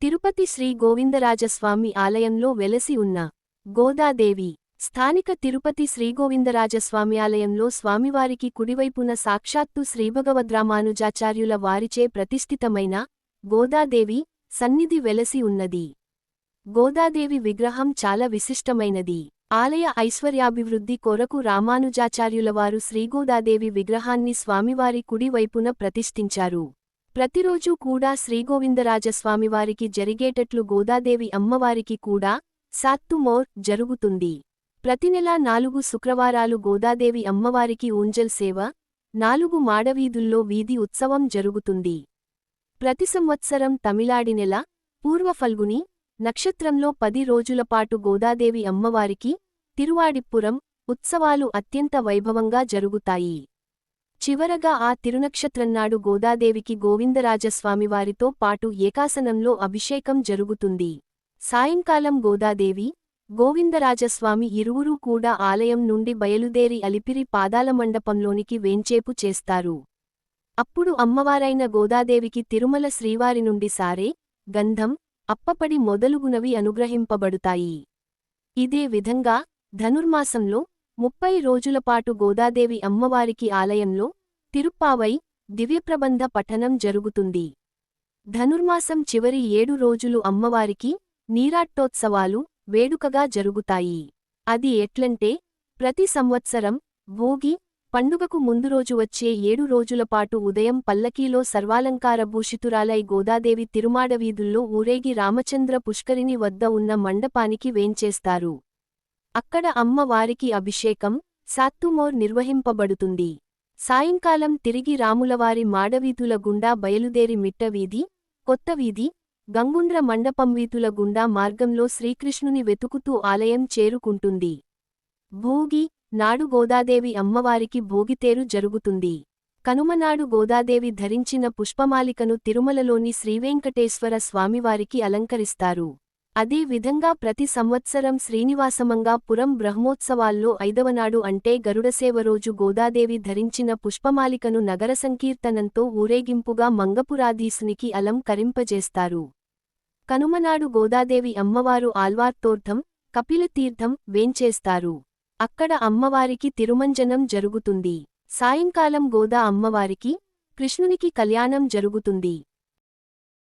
తిరుపతి శ్రీ గోవిందరాజస్వామి ఆలయంలో వెలసి ఉన్న గోదాదేవి స్థానిక తిరుపతి శ్రీగోవిందరాజస్వామి ఆలయంలో స్వామివారికి కుడివైపున సాక్షాత్తు శ్రీభగవద్రామానుజాచార్యుల వారిచే ప్రతిష్ఠితమైన గోదాదేవి సన్నిధి వెలసి ఉన్నది. గోదాదేవి విగ్రహం చాలా విశిష్టమైనది. ఆలయ ఐశ్వర్యాభివృద్ధి కొరకు రామానుజాచార్యులవారు శ్రీగోదాదేవి విగ్రహాన్ని స్వామివారి కుడి వైపున ప్రతిష్ఠించారు. ప్రతిరోజూ కూడా శ్రీగోవిందరాజస్వామివారికి జరిగేటట్లు గోదాదేవి అమ్మవారికి కూడా సాత్తుమోర్ జరుగుతుంది. ప్రతినెలా 4 శుక్రవారాలు గోదాదేవి అమ్మవారికి ఊంజల్ సేవ, 4 మాడవీధుల్లో వీధి ఉత్సవం జరుగుతుంది. ప్రతి సంవత్సరం తమిళాడి నెల పూర్వ ఫల్గుని నక్షత్రంలో 10 రోజులపాటు గోదాదేవి అమ్మవారికి తిరువాడిప్పురం ఉత్సవాలు అత్యంత వైభవంగా జరుగుతాయి. చివరగా ఆ తిరునక్షత్రన్నాడు గోదాదేవికి గోవిందరాజస్వామివారితో పాటు ఏకాసనంలో అభిషేకం జరుగుతుంది. సాయంకాలం గోదాదేవి, గోవిందరాజస్వామి ఇరువురూ కూడా ఆలయం నుండి బయలుదేరి అలిపిరి పాదాల మండపంలోనికి వేంచేపు చేస్తారు. అప్పుడు అమ్మవారైన గోదాదేవికి తిరుమల శ్రీవారి నుండి సారే, గంధం, అప్పపడి మొదలుగునవి అనుగ్రహింపబడుతాయి. ఇదే విధంగా ధనుర్మాసంలో 30 రోజులపాటు గోదాదేవి అమ్మవారికి ఆలయంలో తిరుప్పావై దివ్యప్రబంధ పఠనం జరుగుతుంది. ధనుర్మాసం చివరి 7 రోజులు అమ్మవారికి నీరాట్టోత్సవాలు వేడుకగా జరుగుతాయి. అది ఎట్లంటే ప్రతి సంవత్సరం భోగి పండుగకు ముందు రోజు వచ్చే 7 రోజులపాటు ఉదయం పల్లకీలో సర్వాలంకారభూషితురాలై గోదాదేవి తిరుమాడవీధుల్లో ఊరేగి రామచంద్ర పుష్కరిణి వద్ద ఉన్న మండపానికి వేంచేస్తారు. అక్కడ అమ్మవారికి అభిషేకం, సాత్తుమోర్ నిర్వహింపబడుతుంది. సాయంకాలం తిరిగి రాములవారి మాడవీధుల గుండా బయలుదేరి మిట్టవీధి, కొత్తవీధి, గంగుండ్ర మండపం వీధుల గుండా మార్గంలో శ్రీకృష్ణుని వెతుకుతూ ఆలయం చేరుకుంటుంది. భోగి నాడు గోదాదేవి అమ్మవారికి భోగితేరు జరుగుతుంది. కనుమనాడు గోదాదేవి ధరించిన పుష్పమాలికను తిరుమలలోని శ్రీవేంకటేశ్వర స్వామివారికి అలంకరిస్తారు. అదే విధంగా ప్రతి సంవత్సరం శ్రీనివాసమంగాపురం బ్రహ్మోత్సవాల్లో 5వనాడు అంటే గరుడసేవ రోజు గోదాదేవి ధరించిన పుష్పమాలికను నగర సంకీర్తనంతో ఊరేగింపుగా మంగపురాధీసునికి అలంకరింపజేస్తారు. కనుమనాడు గోదాదేవి అమ్మవారు ఆల్వార్తోర్థం, కపిలతీర్థం వేంచేస్తారు. అక్కడ అమ్మవారికి తిరుమంజనం జరుగుతుంది. సాయంకాలం గోదా అమ్మవారికి, కృష్ణునికి కళ్యాణం జరుగుతుంది.